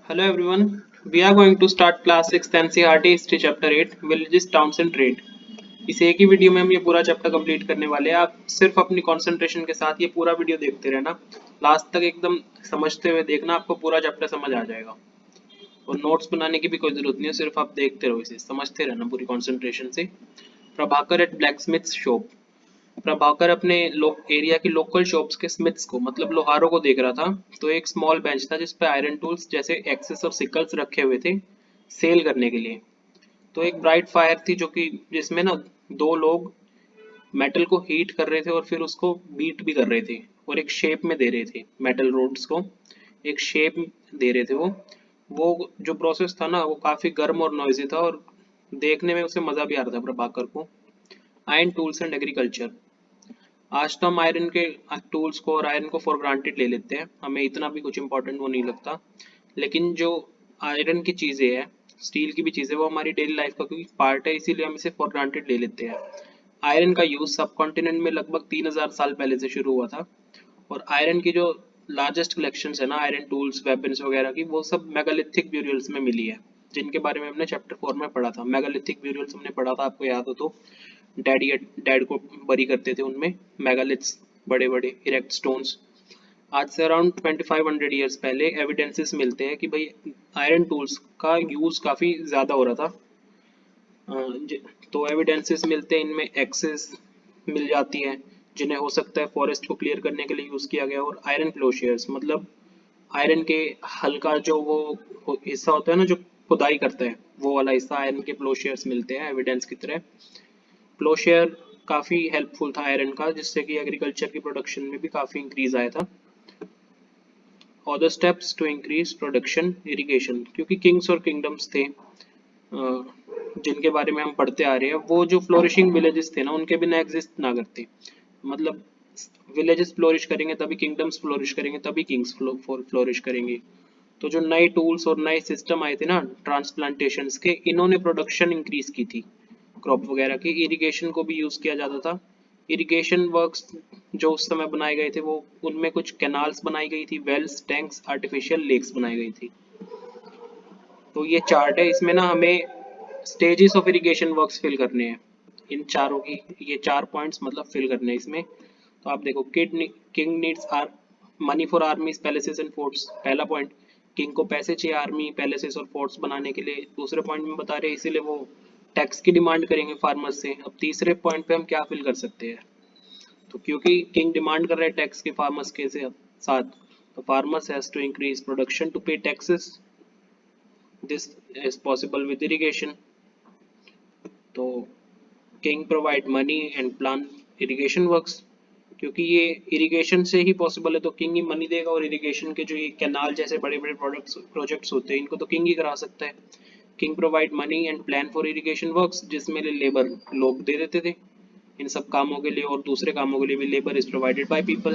Hello everyone. We are going to start class 6th NCERT history chapter 8 villages towns and trade. इस एक ही video में हम ये पूरा चैप्टर कंप्लीट करने वाले हैं। आप सिर्फ अपनी कंसंट्रेशन के साथ ये पूरा वीडियो देखते रहना, लास्ट तक एकदम समझते हुए देखना, आपको पूरा चैप्टर समझ आ जाएगा। और नोट्स बनाने की भी कोई जरूरत नहीं है, सिर्फ आप देखते रहो, इसे समझते रहना पूरी कंसंट्रेशन से। Prabhakar at blacksmith shop. Prabhakar अपने एरिया की लोकल शॉप्स के स्मिथ्स को मतलब लोहारों को देख रहा था। तो एक स्मॉल बेंच था जिसपे आयरन टूल्स जैसे एक्सेस और सिकल्स रखे हुए थे सेल करने के लिए। तो एक ब्राइट फायर थी जो कि जिसमें ना दो लोग मेटल को हीट कर रहे थे और फिर उसको बीट भी कर रहे थे और एक शेप में दे रहे थे। मेटल रोड्स को एक शेप दे रहे थे। वो जो प्रोसेस था ना वो काफी गर्म और नॉइजी था और देखने में उसे मजा भी आ रहा था प्रभाकर को। Iron tools and agriculture. आज तो हम आयरन के टूल्स को और आयरन को फॉर ग्रांटेड ले लेते हैं, हमें इतना भी कुछ इंपॉर्टेंट वो नहीं लगता। लेकिन जो आयरन की चीज़ें हैं, स्टील की भी चीज़ें, वो हमारी डेली लाइफ का क्योंकि पार्ट है, इसीलिए हम इसे फॉर ग्रांटेड ले लेते हैं। आयरन का यूज़ सब कॉन्टिनेंट में लगभग 3000 साल पहले से शुरू हुआ था। और आयरन की जो लार्जेस्ट कलेक्शंस है ना आयरन टूल्स वेपन्स वगैरह की, वो सब मेगालिथिक ब्यूरियल्स में मिली है, जिनके बारे में हमने चैप्टर 4 में पढ़ा था। मेगालिथिक ब्यूरियल्स हमने पढ़ा था, आपको याद हो तो। डैडी डैड को बरी करते थे उनमें मेगालिथ्स, बड़े बड़े इरेक्ट स्टोन्स। आज से अराउंड 2500 ईयर्स पहले एविडेंसेस मिलते हैं कि भाई आयरन टूल्स का यूज़ काफ़ी ज़्यादा हो रहा था। तो एविडेंसेस मिलते हैं, इनमें एक्सेस मिल जाती है जिन्हें हो सकता है फॉरेस्ट को क्लियर करने के लिए यूज़ किया गया। और आयरन प्लोशियर्स मतलब आयरन के हल का जो वो हिस्सा होता है ना जो खुदाई करता है, वो वाला हिस्सा आयरन के प्लोशियर्स मिलते हैं एविडेंस की तरह। प्लोशेयर काफ़ी हेल्पफुल था आयरन का, जिससे कि एग्रीकल्चर की प्रोडक्शन में भी काफ़ी इंक्रीज आया था। Other steps to increase production, irrigation, क्योंकि किंग्स और किंगडम्स थे जिनके बारे में हम पढ़ते आ रहे हैं, वो जो फ्लोरिशिंग विलेजेस थे ना उनके बिना एग्जिस्ट ना करते। मतलब विलेजेस फ्लोरिश करेंगे तभी किंगडम्स फ्लोरिश करेंगे, तभी किंग्स फ्लोरिश करेंगे। तो जो नए टूल्स और नए सिस्टम आए थे ना ट्रांसप्लांटेशंस के, इन्होंने प्रोडक्शन इंक्रीज की थी क्रॉप वगैरह की। इरिगेशन को भी यूज़ किया जाता था। इरिगेशन वर्क्स जो उस समय बनाए गए थे, वो उनमें कुछ कैनाल्स बनाई गई थी, वेल्स, टैंक्स, आर्टिफिशियल लेक्स बनाई गई थी। तो ये चार्ट है, इसमें ना हमें stages of irrigation works fill करने हैं। इन चारों की ये 4 पॉइंट्स मतलब फिल करने हैं इसमें। तो आप देखो, king needs are money for armies palaces and forts, पहला पॉइंट। किंग को पैसे चाहिए आर्मी पैलेसेस और फोर्ट्स बनाने के लिए, दूसरे पॉइंट में बता रहे हैं, इसीलिए वो टैक्स की डिमांड करेंगे फार्मर्स से। अब तीसरे पॉइंट पे हम क्या फिल कर सकते हैं, तो क्योंकि किंग डिमांड कर रहे हैं टैक्स के फार्मर्स के साथ, तो farmers has to increase production to pay taxes. This is possible with irrigation. तो king provide money and plan irrigation works, क्योंकि ये इरिगेशन से ही पॉसिबल है तो किंग ही मनी देगा। और इरिगेशन के जो ये कैनाल जैसे बड़े बड़े प्रोजेक्ट्स होते हैं, इनको तो किंग ही करा सकता है। King provide money and plan for irrigation works, जिसमें लेबर लोग दे देते थे इन सब कामों के लिए, और दूसरे कामों के लिए भी labour is provided by people.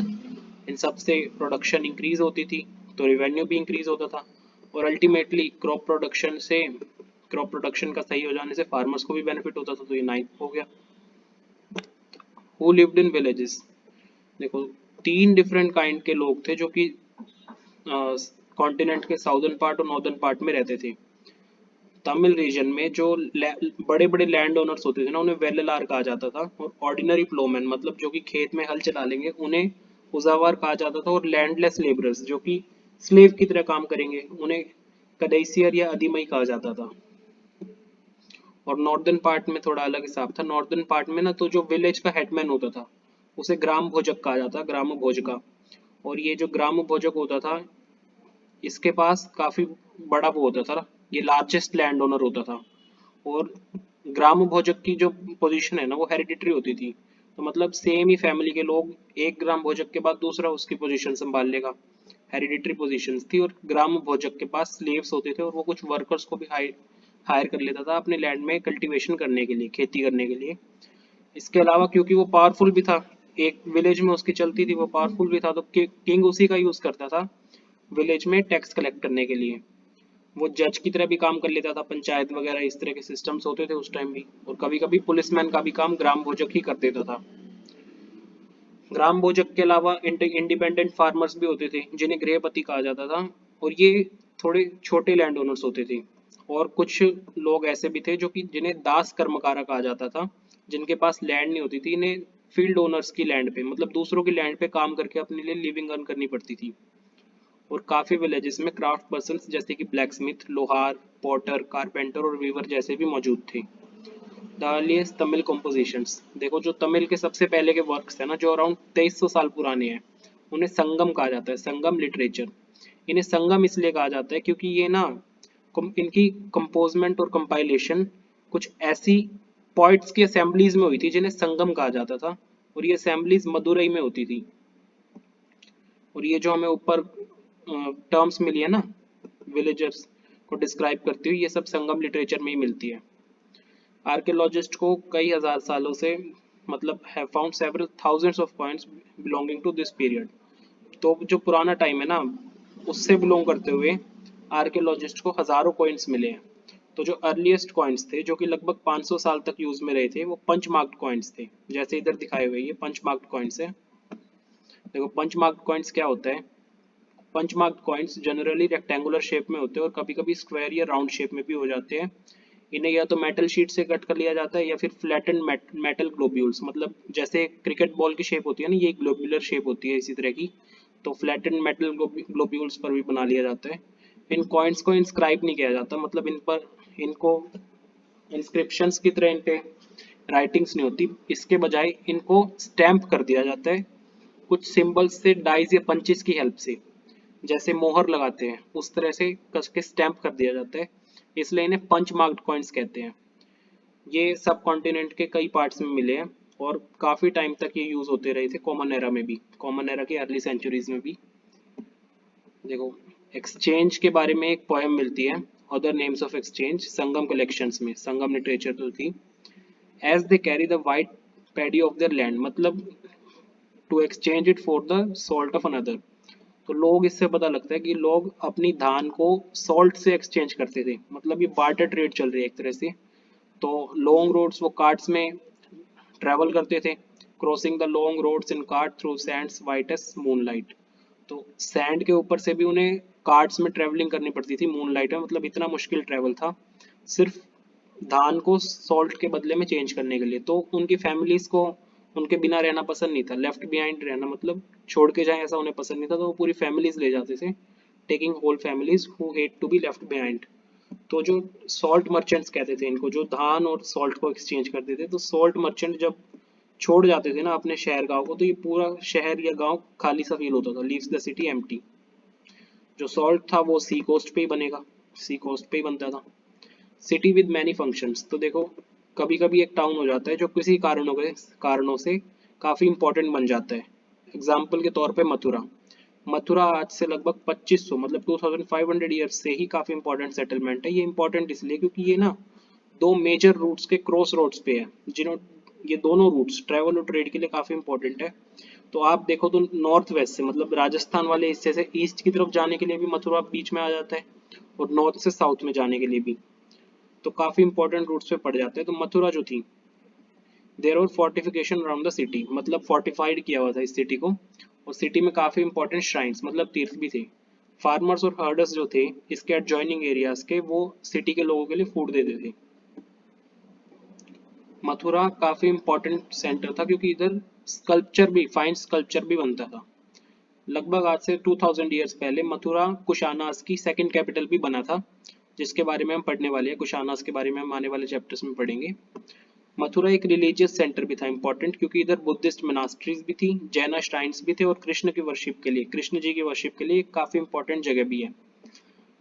इन सब से प्रोडक्शन इंक्रीज होती थी, तो रिवेन्यू भी इंक्रीज होता था। और अल्टीमेटली क्रॉप प्रोडक्शन का सही हो जाने से फार्मर्स को भी बेनिफिट होता था। तो ये 9 हो गया। Who lived in villages. देखो, 3 डिफरेंट काइंड के लोग थे जो कि कॉन्टिनेंट के साउदर्न पार्ट और नॉर्दर्न पार्ट में रहते थे। तमिल रीजन में जो बड़े बड़े लैंड ओनर्स होते थे ना, उन्हें वेल्लार कहा जाता था। और ऑर्डिनरी प्लोमैन मतलब जो कि खेत में हल चला लेंगे, उन्हें उजावार कहा जाता था। और लैंडलेस लेबरर्स जो कि स्लेव की तरह काम करेंगे, उन्हें कदैसियर या अधिमई कहा जाता था। और नॉर्दर्न पार्ट में थोड़ा अलग हिसाब था। नॉर्दर्न पार्ट में ना तो जो विलेज का हेडमैन होता था उसे ग्राम भोजक कहा जाता, ग्राम भोजका। और ये जो ग्राम भोजक होता था, इसके पास काफी बड़ा वो होता था, ये लार्जेस्ट लैंड ओनर होता था। और ग्राम भोजक की जो पोजीशन है ना वो हेरिडिटरी होती थी। तो मतलब सेम ही फैमिली के लोग, एक ग्राम भोजक के बाद दूसरा उसकी पोजीशन संभाल लेगा। हेरिडिटरी पोजीशंस थी। और ग्राम भोजक के पास स्लेव्स होते थे और वो कुछ वर्कर्स को भी हायर कर लेता था अपने लैंड में कल्टीवेशन करने के लिए, खेती करने के लिए। इसके अलावा क्योंकि वो पावरफुल भी था, एक विलेज में उसकी चलती थी, वो पावरफुल भी था, तो किंग उसी का यूज करता था विलेज में टैक्स कलेक्ट करने के लिए। वो जज की तरह भी काम कर लेता था, पंचायत वगैरह इस तरह के सिस्टम्स होते थे उस टाइम भी। और कभी कभी पुलिसमैन का भी काम ग्राम भोजक ही कर देता था। ग्राम भोजक के अलावा इंडिपेंडेंट फार्मर्स भी होते थे जिन्हें गृहपति कहा जाता था। और ये थोड़े छोटे लैंड ओनर्स होते थे, और कुछ लोग ऐसे भी थे जो कि जिन्हें दास कर्मकारा कहा जाता था, जिनके पास लैंड नहीं होती थी, इन्हें फील्ड ओनर्स की लैंड पे, मतलब दूसरों की लैंड पे काम करके अपने लिए लिविंग अर्न करनी पड़ती थी। और काफी विलेजेस में क्राफ्ट पर्सन जैसे कि ब्लैक स्मिथ, लोहार, पॉटर, कारपेंटर और वीवर जैसे भी मौजूद थे। द अर्लीस्ट तमिल कॉम्पोजिशंस, देखो जो तमिल के सबसे पहले के वर्क्स है ना, जो अराउंड 2300 साल पुराने हैं, उन्हें संगम कहा जाता है, संगम लिटरेचर। इन्हें संगम इसलिए कहा जाता है क्योंकि ये ना इनकी कंपोजमेंट और कंपाइलेशन कुछ ऐसी पॉइंट्स की असेंबलीज में हुई थी जिन्हें संगम कहा जाता था, और ये असेंबलीज मदुरई में होती थी। और ये जो हमें ऊपर टर्म्स मिली है ना विलेजर्स को डिस्क्राइब करती हुई, ये सब संगम लिटरेचर में ही मिलती है। आर्कियोलॉजिस्ट को कई हजार सालों से मतलब have found several thousands of points belonging to this period. तो जो पुराना टाइम है ना, उससे बिलोंग करते हुए आर्कियोलॉजिस्ट को हजारों कॉइन्स मिले हैं। तो जो अर्लीस्ट कॉइन्स थे जो कि लगभग 500 साल तक यूज में रहे थे, वो पंच मार्क्ड कॉइन्स थे, जैसे इधर दिखाए हुए ये पंच मार्क्ड कॉइन्स है। देखो पंच मार्क्ड कॉइन्स क्या होता है। Punch marked coins generally rectangular shape में होते हैं और कभी कभी स्क्वायर या राउंड शेप में भी हो जाते हैं। इन्हें या तो मेटल शीट से कट कर लिया जाता है या फिर फ्लैटेंड मेटल ग्लोब्यूल्स, मतलब जैसे क्रिकेट बॉल की शेप होती है ना, ये ग्लोब्यूलर शेप होती है इसी तरह की, तो फ्लैटेंड मेटल ग्लोब्यूल्स पर भी बना लिया जाता है। इन कॉइन्स को इंस्क्राइब नहीं किया जाता, मतलब इन पर इनको इंस्क्रिप्शंस की तरह इन पे राइटिंग्स नहीं होती, इसके बजाय इनको स्टैम्प कर दिया जाता है कुछ सिंबल्स से, डाइज या पंचिस की हेल्प से, जैसे मोहर लगाते हैं उस तरह से कस के स्टैम्प कर दिया जाता है, इसलिए इन्हें पंच मार्क्ड कॉइन्स कहते हैं। ये सब कॉन्टिनेंट के कई पार्ट्स में मिले हैं और काफी टाइम तक ये यूज होते रहे थे, कॉमन एरा में भी, कॉमन एरा के अर्ली सेंचुरीज में भी। देखो एक्सचेंज के बारे में एक पोएम मिलती है, other names of exchange, Sangam collections में, संगम लिटरेचर तो थी। As they carry the white paddy of their land, मतलब to exchange it for the salt of another. तो लोग इससे पता लगता है कि लोग अपनी धान को सॉल्ट से एक्सचेंज करते थे, मतलब ये बार्टर ट्रेड चल रही है एक तरह से। तो लॉन्ग रोड्स वो कार्ट्स में ट्रेवल करते थे, crossing the long roads in cart through sands white as moonlight. तो सैंड के ऊपर से भी उन्हें कार्ट्स में ट्रेवलिंग करनी पड़ती थी मूनलाइट में, मतलब इतना मुश्किल ट्रेवल था सिर्फ धान को सॉल्ट के बदले में चेंज करने के लिए। तो उनकी फैमिलीज को उनके बिना रहना पसंद नहीं था, लेफ्ट बिहाइंड रहना, मतलब छोड़ के जाए ऐसा उन्हें पसंद नहीं था, तो वो पूरी फैमिलीज ले जाते थे, taking whole families who hate to be left behind. तो जो सॉल्ट मर्चेंट्स कहते थे इनको, जो धान और सॉल्ट को एक्सचेंज करते थे, तो सॉल्ट मर्चेंट जब छोड़ जाते थे ना अपने शहर गांव को, तो ये पूरा शहर या गांव खाली सा फील होता था, लीव्स द सिटी एम्प्टी। जो सॉल्ट था वो सी कोस्ट पे ही बनेगा, सी कोस्ट पे ही बनता था। सिटी विद मैनी फंक्शंस, तो देखो कभी कभी एक टाउन हो जाता है जो किसी कारणों से काफी इंपॉर्टेंट बन जाता है। एग्जाम्पल के तौर पे मथुरा। मथुरा आज से लगभग 2500 मतलब 2500 ईयर्स से ही काफी इंपॉर्टेंट सेटलमेंट है। ये इंपॉर्टेंट इसलिए क्योंकि ये ना दो मेजर रूट्स के क्रॉस रोड्स पे है, जिन्हों ये दोनों रूट्स ट्रैवल और ट्रेड के लिए काफी इंपॉर्टेंट है। तो आप देखो तो नॉर्थ वेस्ट से, मतलब राजस्थान वाले हिस्से से ईस्ट की तरफ जाने के लिए भी मथुरा बीच में आ जाता है, और नॉर्थ से साउथ में जाने के लिए भी, तो काफी इंपॉर्टेंट रूट्स पे पड़ जाते हैं। तो मथुरा जो थी, there were fortification around the city, मतलब फोर्टिफाइड किया हुआ था इस सिटी को, और सिटी में काफी इंपॉर्टेंट श्राइन्स मतलब तीर्थ भी थे। फार्मर्स और हर्डर्स जो थे इसके एडजॉइनिंग एरियाज के, वो सिटी के लोगों के लिए फूड देते थे। मथुरा काफी इंपॉर्टेंट सेंटर था क्योंकि इधर स्कल्पचर भी, फाइन स्कल्पचर भी बनता था। लगभग आज से 2000 ईयर्स पहले मथुरा कुशानास की सेकंड कैपिटल भी बना था, जिसके बारे में हम पढ़ने वाले हैं, कुशानास के बारे में हम आने वाले चैप्टर्स में पढ़ेंगे। मथुरा एक रिलीजियस सेंटर भी था इंपॉर्टेंट, क्योंकि इधर बुद्धिस्ट मोनास्ट्रीज भी थी, जैना श्राइन्स भी थे, और कृष्ण की वर्शिप के लिए, कृष्ण जी की वर्शिप के लिए काफी इंपॉर्टेंट जगह भी है।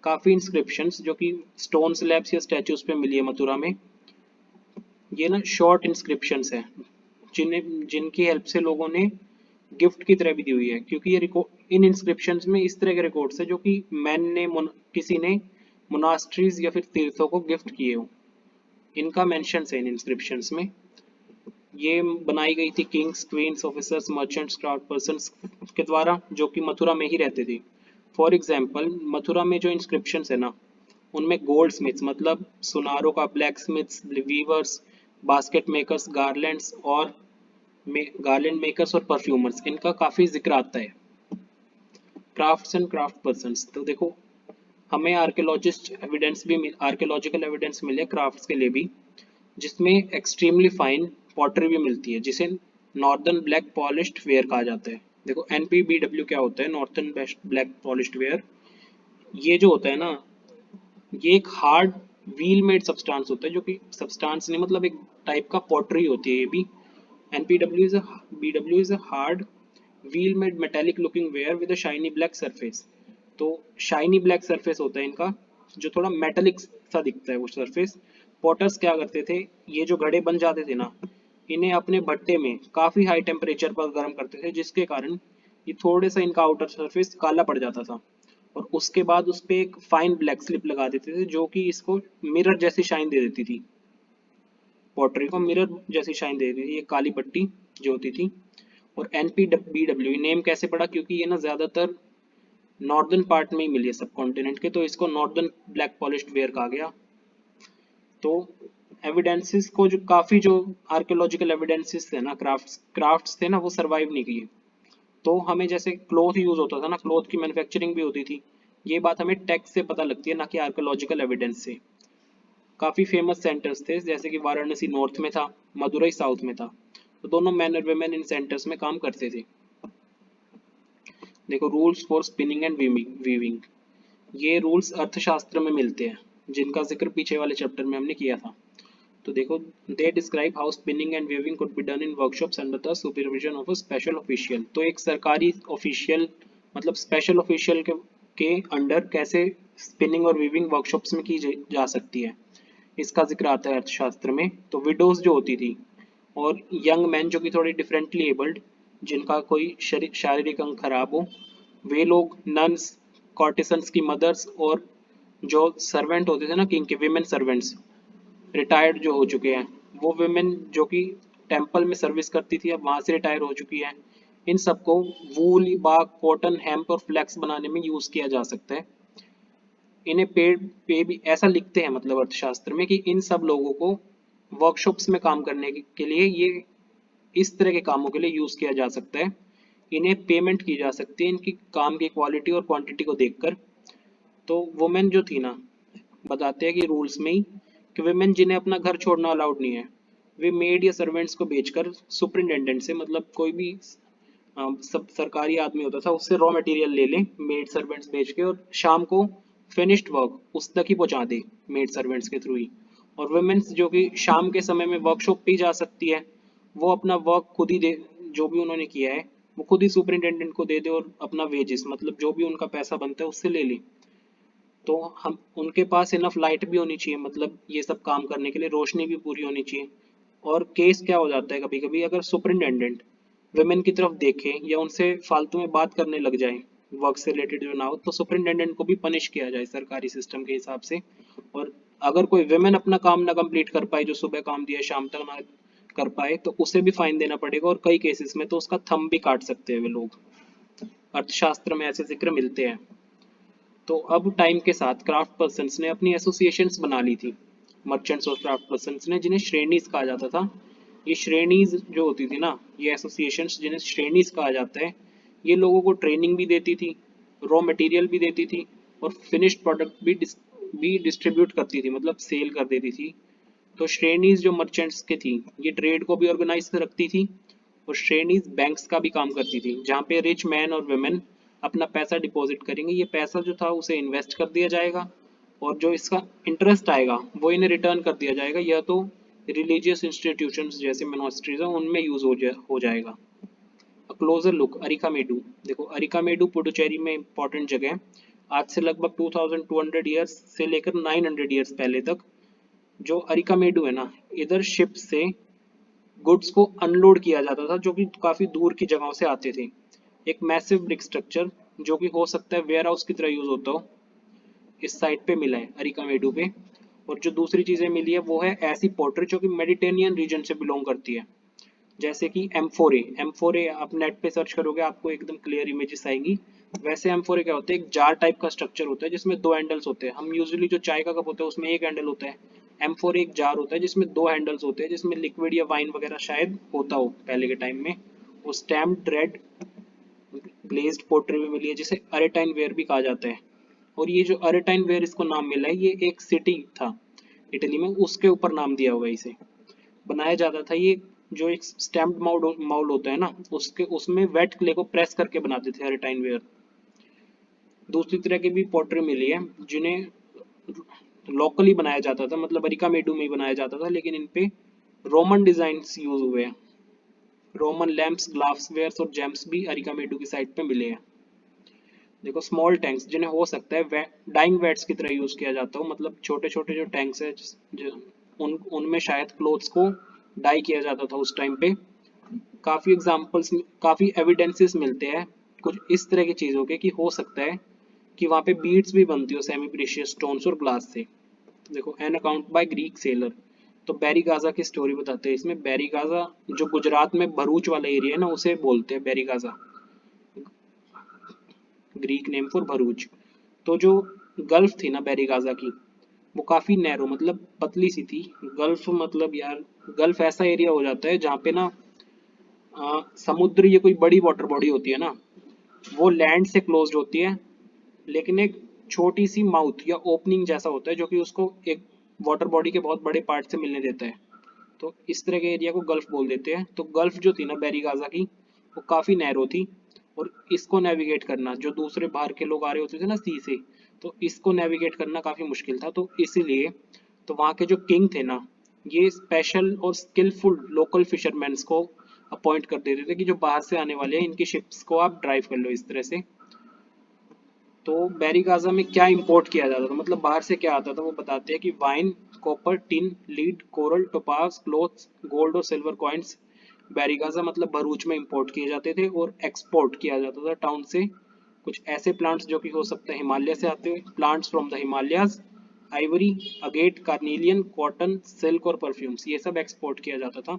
काफी इंस्क्रिप्शंस जो कि स्टोन स्लैब्स या स्टैचूज पे मिली है मथुरा में, ये ना शॉर्ट इंस्क्रिप्शंस हैं, जिनकी हेल्प से लोगों ने गिफ्ट की तरह भी दी हुई है, क्योंकि ये रिकॉर्ड इन इंस्क्रिप्शंस में इस तरह के रिकॉर्ड्स है जो कि मैन ने किसी ने मोनास्ट्रीज या फिर तीर्थों को गिफ्ट किए हो, इनका मेंशन है इन इंस्क्रिप्शंस में। ये बनाई गई थी kings, queens, officers, merchants, crowd persons के द्वारा, जो कि मथुरा में ही रहते थे। फॉर एग्जाम्पल मथुरा में जो इंस्क्रिप्शंस है ना, उनमें गोल्ड स्मिथ्स मतलब सुनारों का, blacksmiths, weavers, basket makers, garlands और गार्लैंड मेकर्स और परफ्यूमर्स, इनका काफी जिक्र आता है। क्राफ्ट्स एंड क्राफ्ट पर्संस, तो देखो हमें आर्कियोलॉजिकल एविडेंस मिले क्राफ्ट्स के लिए भी, जिसमें एक्सट्रीमली फाइन पॉटरी भी मिलती है, जिसे नॉर्दर्न ब्लैक पॉलिश्ड वेयर कहा जाता है। देखो NPBW क्या होता है, नॉर्थर्न ब्लैक पॉलिश्ड वेयर। ये जो होता है ना, ये एक हार्ड व्हील मेड सब्सटेंस होता है, जो कि सब्सटेंस नहीं मतलब एक टाइप का पॉटरी होती है ये भी। BW is a hard wheel made metallic looking ware with a shiny black surface. तो शाइनी ब्लैक सरफेस होता है इनका, जो थोड़ा मेटेलिक सा दिखता है वो सरफेस। पॉटर्स क्या करते थे, ये जो घड़े बन जाते थे ना, इन्हें अपने भट्टे में काफी हाई टेम्परेचर पर गर्म करते थे, जिसके कारण ये थोड़े सा इनका आउटर सरफेस काला पड़ जाता था, और उसके बाद उस पे एक फाइन ब्लैक स्लिप लगा देते थे, जो कि इसको मिरर जैसी शाइन दे देती थी, पॉटरी को मिरर जैसी शाइन दे देती थी ये काली पट्टी जो होती थी। और NPBW नेम कैसे पड़ा, क्योंकि ये ना ज्यादातर नॉर्दर्न पार्ट में ही मिली है सब कॉन्टिनेंट के, तो इसको नॉर्दर्न ब्लैक पॉलिश्ड वेयर कहा गया। तो एविडेंसेस को जो काफी जो आर्कियोलॉजिकल एविडेंसेस थे ना, क्राफ्ट्स थे ना, वो सरवाइव नहीं किए। तो हमें जैसे क्लॉथ यूज होता था ना, क्लॉथ की मैन्युफैक्चरिंग भी होती थी, ये बात हमें टेक्स्ट से पता लगती है, ना कि आर्कियोलॉजिकल एविडेंस से। काफी फेमस सेंटर्स थे, जैसे कि वाराणसी नॉर्थ में था, मदुरई साउथ में था, तो दोनों मैन और वुमेन इन सेंटर्स में काम करते थे। देखो rules for spinning and weaving, ये रूल्स अर्थशास्त्र में मिलते हैं, जिनका जिक्र पीछे वाले चैप्टर में हमने किया था। तो देखो, they describe how spinning and weaving could be done in workshops under the supervision of a special official. तो एक सरकारी ऑफिशियल मतलब स्पेशल ऑफिशियल के अंडर कैसे स्पिनिंग और वीविंग वर्कशॉप्स में की जा सकती है, इसका जिक्र आता है अर्थशास्त्र में। तो विडोज जो होती थी और यंग मैन जो कि थोड़े डिफरेंटली एबल्ड, जिनका कोई शारीरिक अंग खराब हो, वे लोग, नन्स, कॉर्टिसन्स की मदर्स, और जो सर्वेंट होते थे ना किंग के, विमेन सर्वेंट्स रिटायर्ड जो हो चुके हैं, वो विमेन जो कि टेम्पल में सर्विस करती थी अब वहां से रिटायर हो चुकी है, इन सबको वूल, बाग, कॉटन, हेम्प और फ्लैक्स बनाने में यूज किया जा सकता है। इन्हें पेड पे भी ऐसा लिखते हैं मतलब अर्थशास्त्र में, कि इन सब लोगों को वर्कशॉप्स में काम करने के लिए, ये इस तरह के कामों के लिए यूज किया जा सकता है। इन्हें पेमेंट की जा सकती है इनकी काम की क्वालिटी और क्वांटिटी को देखकर। तो वुमेन जो थी ना, बताते हैं कि रूल्स में ही, कि वुमेन जिन्हें अपना घर छोड़ना अलाउड नहीं है, वे मेड या सर्वेंट्स को बेचकर सुपरिटेंडेंट से, मतलब कोई भी सब सरकारी आदमी होता था, उससे रॉ मटेरियल ले लें मेड सर्वेंट्स बेच के, और शाम को फिनिश्ड वर्क उस तक ही पहुंचा दे मेड सर्वेंट्स के थ्रू ही। और वुमेन्स जो कि शाम के समय में वर्कशॉप पे ही जा सकती है, वो अपना वर्क खुद ही दे, जो भी उन्होंने किया है वो खुद ही सुपरिटेंडेंट को दे दे, और अपना वेजेस मतलब जो भी उनका पैसा बनता है उससे ले ले। तो हम उनके पास इनफ लाइट भी होनी चाहिए, मतलब ये सब काम करने के लिए रोशनी भी पूरी होनी चाहिए। और केस क्या हो जाता है कभी कभी, अगर सुपरिटेंडेंट वुमेन की तरफ देखे या उनसे फालतू में बात करने लग जाए वर्क से रिलेटेड जो ना हो, तो सुपरिटेंडेंट को भी पनिश किया जाए सरकारी सिस्टम के हिसाब से। और अगर कोई वुमेन अपना काम ना कंप्लीट कर पाए, जो सुबह काम दिया शाम तक ना कर पाए, तो उसे भी फाइन देना पड़ेगा, और कई केसेस में तो उसका थंब भी काट सकते हैं वे लोग। अर्थशास्त्र में ऐसे जिक्र मिलते हैं। तो अब टाइम के साथ क्राफ्ट पर्सन्स ने अपनी एसोसिएशंस बना ली थी, मर्चेंट्स और क्राफ्ट पर्सन्स ने, जिन्हें श्रेणीज कहा जाता था। ये श्रेणीज जो होती थी ना, ये एसोसिएशंस जिन्हें श्रेणीज कहा जाता है, ये लोगों को ट्रेनिंग भी देती थी, रॉ मटेरियल भी देती थी, और फिनिश्ड प्रोडक्ट भी डिस्ट्रीब्यूट करती थी, मतलब सेल कर देती थी। तो श्रेणीज जो मर्चेंट्स के थी, ये ट्रेड को भी ऑर्गेनाइज रखती थी, और श्रेणीज बैंक्स का भी काम करती थी, जहाँ पे रिच मैन और वुमेन अपना पैसा डिपॉजिट करेंगे, ये पैसा जो था उसे इन्वेस्ट कर दिया जाएगा, और जो इसका इंटरेस्ट आएगा वो इन्हें रिटर्न कर दिया जाएगा, या तो रिलीजियस इंस्टीट्यूशंस जैसे मोनास्ट्रीज हैं उनमें यूज हो जाएगा। Closer look Arikamedu. देखो अरिकामेडू पुडुचेरी में इंपॉर्टेंट जगह है। आज से लगभग 2200 ईयर्स से लेकर 900 ईयर्स पहले तक जो अरिकामेडू है ना, इधर शिप से गुड्स को अनलोड किया जाता था, जो कि काफी दूर की जगहों से आते थे। एक मैसिव ब्रिक स्ट्रक्चर जो कि हो सकता है वेयर हाउस की तरह यूज होता हो, इस साइट पे मिला है अरिकामेडू पे। और जो दूसरी चीजें मिली है वो है ऐसी पोर्ट्री जो कि मेडिटेरियन रीजन से बिलोंग करती है, जैसे कि एम्फोरे आप नेट पे सर्च करोगे आपको एकदम क्लियर इमेजेस आएंगी। वैसे एम्फोरे क्या होता है, एक जार टाइप का स्ट्रक्चर होता है जिसमें दो हैंडल्स होते हैं। हम यूजुअली जो चाय का कप होता है उसमें एक हैंडल होता है, एम्फोरे एक जार होता है जिसमें दो हैंडल्स होते हैं, जिसमें लिक्विड या वाइन वगैरह शायद होता हो पहले के टाइम में। वो स्टैम्प्ड रेड ग्लेज्ड पोट्री भी मिली है, जिसे अरेटाइन वेयर भी कहा जाता है। और ये जो अरेटाइन वेयर इसको नाम मिला है, ये एक सिटी था इटली में, उसके ऊपर नाम दिया हुआ है इसे। बनाया जाता था ये, जो एक स्टैम्प्ड माउल होता है ना, उसके उसमें वेट क्ले को प्रेस करके बनाते थे अरेटाइन वेयर। दूसरी तरह की भी पॉटरी मिली है जिन्हें लोकली बनाया जाता था, मतलब अरिकामेडू में ही बनाया जाता था, लेकिन इन पे रोमन डिजाइन यूज हुए हैं। रोमन लैम्प्स, ग्लासवेयर्स और जेम्स भी अरिकामेडू की साइट पे मिले हैं। देखो स्मॉल टैंक्स, जिन्हें हो सकता है डाइंग वेट्स की तरह यूज किया जाता हो, मतलब छोटे छोटे जो टैंक्स है जो उनमें शायद क्लोथ्स को डाई किया जाता था उस टाइम पे। काफी एग्जांपल्स, काफी एविडेंसेस मिलते हैं कुछ इस तरह की चीजों के, कि हो सकता है कि वहाँ पे बीड्स भी बनती हो सेमी प्रीशियस स्टोन्स और ग्लास से। देखो an account by Greek seller, तो बैरी गाजा की स्टोरी बताते हैं इसमें। बैरी गाजा जो गुजरात में भरूच वाला एरिया है ना, उसे बोलते हैं Barygaza, Greek name for Bharuch. तो जो गल्फ थी ना बैरी गाजा की, वो काफी नैरो, मतलब पतली सी थी। गल्फ मतलब यार, गल्फ ऐसा एरिया हो जाता है जहाँ पे ना समुद्र, ये कोई बड़ी वाटर बॉडी होती है ना, वो लैंड से क्लोज्ड होती है, लेकिन एक छोटी सी माउथ या ओपनिंग जैसा होता है जो कि उसको एक वाटर बॉडी के बहुत बड़े पार्ट से मिलने देता है। तो इस तरह के एरिया को गल्फ बोल देते हैं। तो गल्फ जो थी ना बैरी गाजा की, वो काफी नैरो थी, और इसको नेविगेट करना, जो दूसरे बाहर के लोग आ रहे होते थे ना सी से, तो इसको नेविगेट करना काफी मुश्किल था। तो इसीलिए तो वहाँ के जो किंग थे ना, ये स्पेशल और स्किलफुल लोकल फिशरमैन को अपॉइंट कर देते थे कि जो बाहर से आने वाले हैं इनकी शिप्स को आप ड्राइव कर लो इस तरह से। तो बैरी गाजा में क्या इंपोर्ट किया जाता था, मतलब बाहर से क्या आता था, वो बताते हैं कि wine, copper, tin, lead, coral, topaz, clothes, gold और सिल्वर कॉइन्स बैरी गाजा मतलब भरूच में इंपोर्ट किए जाते थे, और एक्सपोर्ट किया जाता था टाउन से कुछ ऐसे प्लांट्स जो कि हो सकता है हिमालय से आते हुए, plants from the Himalayas, Ivory, agate, carnelian, cotton, silk और परफ्यूम्स, ये सब एक्सपोर्ट किया जाता था।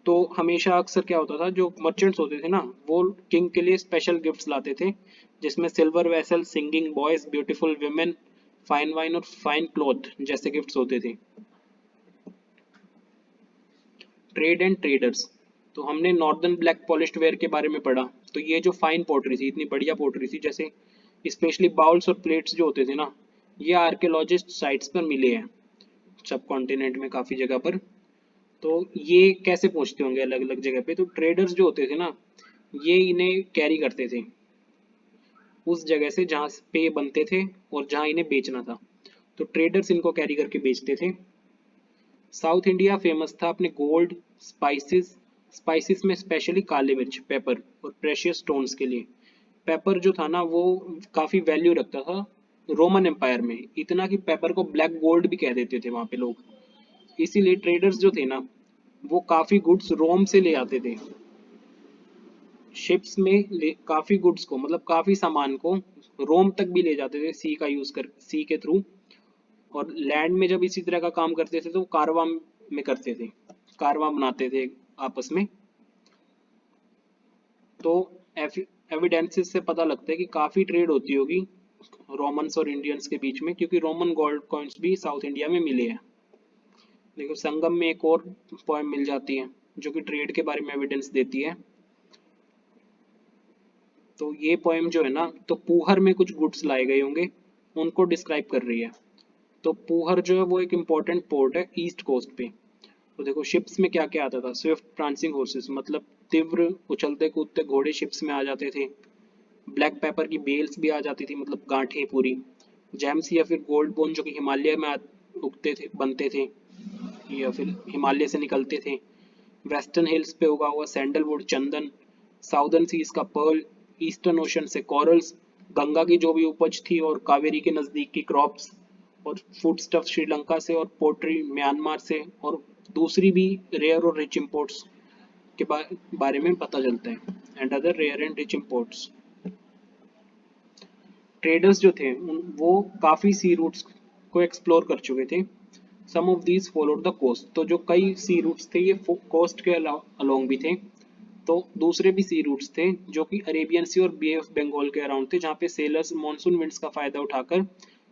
तो हमेशा अक्सर क्या होता था, जो मर्चेंट्स होते थे ना, वो किंग के लिए स्पेशल गिफ्ट्स लाते थे, जिसमें silver vessel, singing boys, beautiful women, fine wine और फाइन क्लॉथ जैसे गिफ्ट्स होते थे। ट्रेड एंड ट्रेडर्स, तो हमने नॉर्दर्न ब्लैक पॉलिश्ड वेयर के बारे में पढ़ा। तो ये जो फाइन पोर्ट्री थी, इतनी बढ़िया पोर्ट्री थी, जैसे स्पेशली बाउल्स और प्लेट्स जो होते थे ना, ये आर्कियोलॉजिस्ट साइट्स पर मिले हैं सब कॉन्टिनेंट में काफी जगह पर। तो ये कैसे पहुंचते होंगे अलग अलग जगह पे, तो ट्रेडर्स जो होते थे ना, ये इन्हें कैरी करते थे उस जगह से जहाँ पे ये बनते थे और जहाँ इन्हें बेचना था। तो ट्रेडर्स इनको कैरी करके बेचते थे। साउथ इंडिया फेमस था अपने गोल्ड, स्पाइसेस, स्पाइसेस में स्पेशली काले मिर्च, पेपर और प्रेशियस स्टोन्स के लिए। पेपर जो था ना, वो काफी वैल्यू रखता था रोमन एम्पायर में, इतना कि पेपर को ब्लैक गोल्ड भी कह देते थे वहां पे लोग। इसीलिए ट्रेडर्स जो थे ना, वो काफी गुड्स रोम से ले आते थे, शिप्स में काफी गुड्स को, मतलब काफी सामान को रोम तक भी ले जाते थे, सी का यूज कर, सी के थ्रू। और लैंड में जब इसी तरह का काम करते थे तो कारवां में करते थे, कारवां बनाते थे आपस में। तो एविडेंसेस से पता लगता है कि काफी ट्रेड होती होगी रोमन्स और इंडियंस के बीच में, क्योंकि रोमन गोल्ड कॉइन्स भी साउथ इंडिया में मिले हैं। देखो संगम में एक और पोएम मिल जाती है जो कि ट्रेड के बारे में एविडेंस देती है। तो ये पोएम जो है ना, तो पूहर में कुछ गुड्स लाए गए होंगे, उनको डिस्क्राइब कर रही है। तो पूहर जो है वो एक इम्पोर्टेंट पोर्ट है ईस्ट कोस्ट पे। तो देखो शिप्स में क्या क्या आता था, स्विफ्ट ट्रांसिंग हॉर्सेस, मतलब तीव्र उछलते कूदते घोड़े शिप्स में आ जाते थे। ब्लैक पेपर की बेल्स भी आ जाती थी, मतलब गांठें पूरी। जेम्स या फिर गोल्ड बोन जो कि हिमालय में उगते थे, बनते थे, या फिर हिमालय से निकलते थे। वेस्टर्न हिल्स पे उगा हुआ सैंडलवुड, चंदन। साउदर्न सीज का पर्ल, ईस्टर्न ओशन से कॉरल्स, गंगा की जो भी उपज थी और कावेरी के नजदीक की क्रॉप्स, और फूड स्टफ श्रीलंका से, और पोट्री म्यांमार से, और दूसरी भी रेयर और रिच इंपोर्ट्स के बारे में पता चलता है, and other rare and rich imports. Traders जो थे वो काफी सी रूट्स को एक्सप्लोर कर चुके थे। Some of these followed the coast, तो जो कई सी रूट्स थे ये कोस्ट के अलोंग भी थे। तो दूसरे भी सी रूट्स थे जो कि अरेबियन सी और बे ऑफ बंगाल के अराउंड थे, जहाँ पे सेलर्स मानसून विंड्स का फायदा उठाकर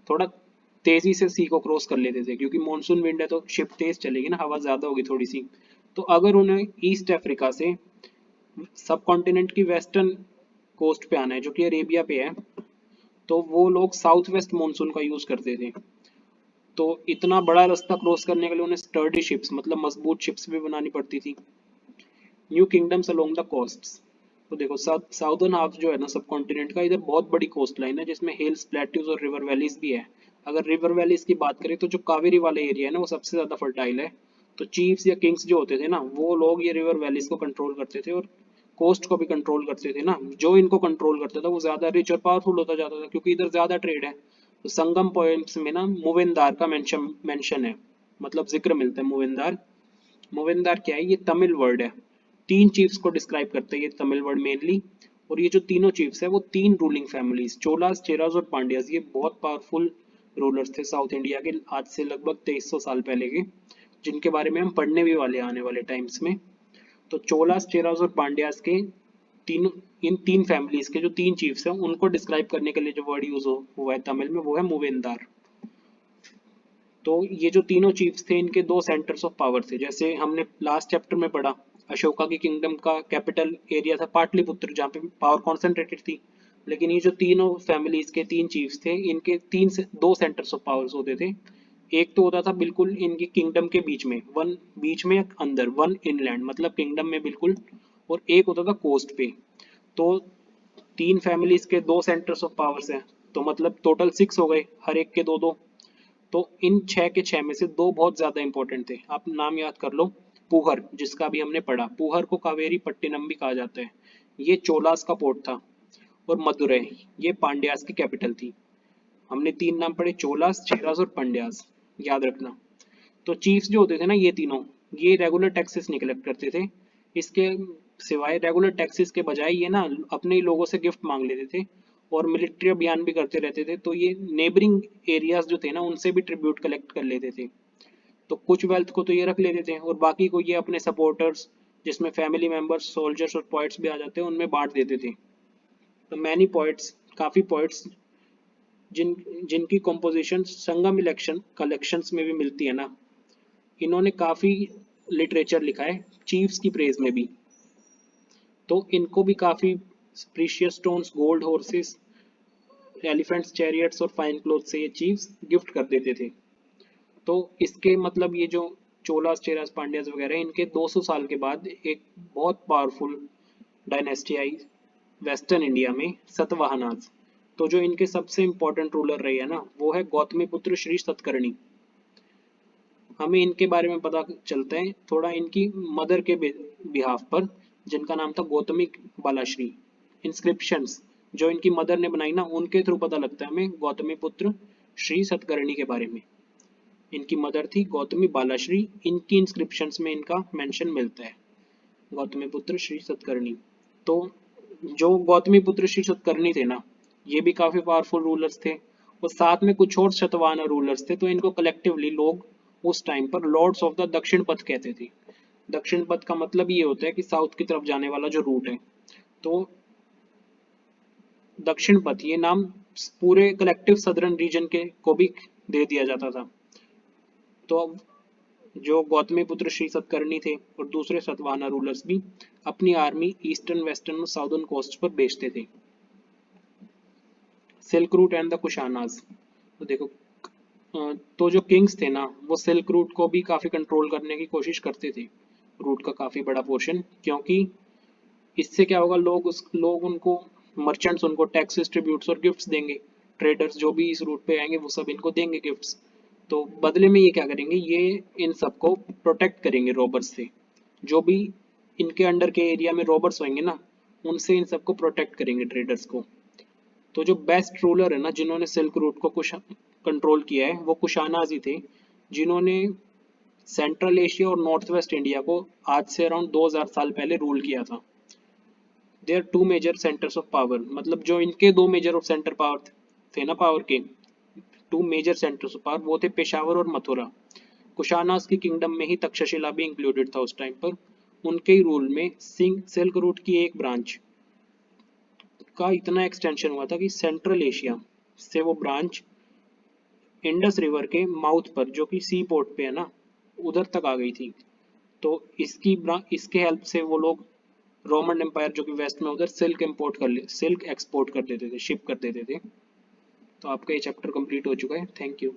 थोड़ा तेजी से सी को क्रॉस कर लेते थे, क्योंकि मानसून विंड है तो शिप तेज चलेगी ना, हवा ज्यादा होगी थोड़ी सी। तो अगर उन्हें ईस्ट अफ्रीका से सब कॉन्टिनेंट की वेस्टर्न कोस्ट पे आना है जो कि अरेबिया पे है, तो वो लोग साउथ वेस्ट मानसून का यूज करते थे। तो इतना बड़ा रास्ता क्रॉस करने के लिए उन्हें स्टर्डी शिप्स मतलब मजबूत शिप्स भी बनानी पड़ती थी। New kingdoms along the coasts. तो देखो साउदर्न हाफ जो है ना सब कॉन्टिनेंट का, इधर बहुत बड़ी कोस्ट लाइन है जिसमें हिल्स, प्लेट्यूज और रिवर वैलीज भी है। अगर रिवर वैलीज की बात करें तो जो कावेरी वाला एरिया है ना वो सबसे ज्यादा फर्टाइल है। तो चीफ्स या किंग्स जो होते थे ना वो लोग ये रिवर वैलीज को कंट्रोल करते थे और कोस्ट को भी कंट्रोल करते थे ना। जो इनको कंट्रोल करता था वो ज्यादा रिच और पावरफुल होता जाता था क्योंकि इधर ज्यादा ट्रेड है। तो संगम पोएम्स में ना मूवेंदार का मेंशन है, मतलब जिक्र मिलता है मूवेंदार। मूवेंदार क्या है, ये तमिल वर्ड है। तीन चीफ्स को डिस्क्राइब करते हैं ये तमिल वर्ड मेनली। और ये जो तीनों चीफ्स है वो तीन रूलिंग फैमिलीज चोलास, चेराज और पांड्यास, ये बहुत पावरफुल रूलर्स थे साउथ इंडिया के, आज से लगभग 2300 साल पहले के, जिनके बारे में हम पढ़ने भी वाले आने वाले टाइम्स में। तो चोलास, चेराज और पांड्यास के तीन, इन तीन फैमिलीज के जो तीन चीफ्स हैं उनको डिस्क्राइब करने के लिए जो वर्ड यूज हुआ है तमिल में वो है मूवेंदार। तो ये जो तीनों चीफ्स थे इनके दो सेंटर्स ऑफ पावर थे, जैसे हमने लास्ट चैप्टर में पढ़ा अशोका की किंगडम का कैपिटल एरिया था पाटलिपुत्र जहाँ पे पावर कॉन्सेंट्रेटेड थी। लेकिन ये जो तीनों फैमिलीज के तीन चीफ्स थे इनके तीन से दो सेंटर्स ऑफ पावर्स होते थे। एक तो होता था बिल्कुल इनकी किंगडम के बीच में, वन बीच में अंदर, वन इनलैंड मतलब किंगडम में बिल्कुल, और एक होता था कोस्ट पे। तो तीन फैमिलीज के दो सेंटर्स ऑफ पावर्स हैं, तो मतलब टोटल 6 हो गए, हर एक के दो दो। तो इन छह के छह में से दो बहुत ज्यादा इंपॉर्टेंट थे, आप नाम याद कर लो। पुहर, जिसका भी हमने पढ़ा, पुहर को कावेरी पट्टिनम भी कहा जाता है, ये चोलास का पोर्ट था। और मदुरै, ये पांड्यास की कैपिटल थी। हमने तीन नाम पढ़े, चोलास, चेरास और पांड्यास, याद रखना। तो चीफ्स जो होते थे ना ये तीनों, ये रेगुलर टैक्सेस नहीं कलेक्ट करते थे। इसके सिवाय रेगुलर टैक्सेस के बजाय ये ना अपने ही लोगों से गिफ्ट मांग लेते थे और मिलिट्री अभियान भी करते रहते थे। तो ये नेबरिंग एरियाज जो थे ना उनसे भी ट्रिब्यूट कलेक्ट कर लेते थे। तो कुछ वेल्थ को तो ये रख लेते थे और बाकी को ये अपने सपोर्टर्स, जिसमें फैमिली मेंबर्स, सोल्जर्स और पॉइंट्स भी आ जाते हैं, उनमें बांट देते थे। तो मैनी पॉइंट्स, काफी पॉइंट्स जिन जिनकी कॉम्पोजिशन संगम इलेक्शन कलेक्शंस में भी मिलती है ना, इन्होंने काफी लिटरेचर लिखा है चीफ्स की प्रेज में भी। तो इनको भी काफी precious stones, gold horses, elephants, chariots और फाइन क्लोथ से ये चीफ्स गिफ्ट कर देते थे। तो इसके मतलब ये जो चोलास, चेरास, पांड्यास वगैरह, इनके 200 साल के बाद एक बहुत पावरफुल डायनेस्टी आई वेस्टर्न इंडिया में, सतवाहनास। तो जो इनके सबसे इंपॉर्टेंट रूलर रहे हैं ना वो है गौतमीपुत्र श्री सतकर्णी। हमें इनके बारे में पता चलता है थोड़ा इनकी मदर के बिहाफ पर, जिनका नाम था गौतमी बालाश्री। इंस्क्रिप्शंस जो इनकी मदर ने बनाई ना उनके थ्रू पता लगता है हमें गौतमी पुत्र श्री सतकर्णी के बारे में। इनकी मदर थी गौतमी बालाश्री, इनकी इंस्क्रिप्शंस में इनका मेंशन मिलता है, गौतमी पुत्र श्री सतकर्णी। तो जो गौतमी पुत्र श्री सतकर्णी थे ना ये भी काफी पावरफुल रूलर्स थे, और साथ में कुछ और शतवाहन रूलर्स थे। तो इनको कलेक्टिवली लोग उस टाइम पर लॉर्ड्स ऑफ द दक्षिण पथ कहते थे। दक्षिण पथ का मतलब ये होता है कि साउथ की तरफ जाने वाला जो रूट है। तो दक्षिण पथ ये नाम पूरे कलेक्टिव सदर्न रीजन के को भी दे दिया जाता था। तो अब जो गौतमीपुत्र श्री सतकर्णी थे और दूसरे सतवाहना रूलर्स भी अपनी आर्मी ईस्टर्न, वेस्टर्न और साउदर्न कोस्ट पर भेजते थे। Silk route and the Kushanas. तो देखो तो जो किंग्स थे ना वो सिल्क रूट को भी काफी कंट्रोल करने की कोशिश करते थे, रूट का काफी बड़ा पोर्शन, क्योंकि इससे क्या होगा, लोग उनको, मर्चेंट्स उनको टैक्सेस, ट्रिब्यूट्स और गिफ्ट्स देंगे। ट्रेडर्स जो भी इस रूट पे आएंगे वो सब इनको देंगे गिफ्ट्स। तो बदले में ये क्या करेंगे, ये इन सबको प्रोटेक्ट करेंगे रॉबर्स से। जो भी इनके अंडर के एरिया में रॉबर्स होंगे ना उनसे इन सबको प्रोटेक्ट करेंगे, ट्रेडर्स को। तो जो बेस्ट रूलर है ना जिन्होंने सिल्क रूट को कुछ कंट्रोल किया है वो कुशानाज ही थे, जिन्होंने सेंट्रल एशिया और नॉर्थ वेस्ट इंडिया को आज से अराउंड 2000 साल पहले रूल किया था। There two major centres of power, मतलब जो इनके दो मेजर ऑफ सेंटर पावर थे ना, पावर के two major centres of power, वो थे पेशावर और मथुरा। कुशानास की किंगडम में ही तक्षशिला भी इंक्लूडेड था उस टाइम पर। उनके ही रूल में सिल्क रूट की एक ब्रांच का इतना एक्सटेंशन हुआ था कि सेंट्रल एशिया से वो ब्रांच इंडस रिवर के माउथ पर, जो कि सी पोर्ट पे है ना, उधर तक आ गई थी। तो इसके हेल्प से वो लोग रोमन एम्पायर जो कि वेस्ट में, उधर सिल्क इंपोर्ट कर ले, सिल्क एक्सपोर्ट कर देते थे, शिप कर देते थे। तो आपका ये चैप्टर कंप्लीट हो चुका है। Thank you.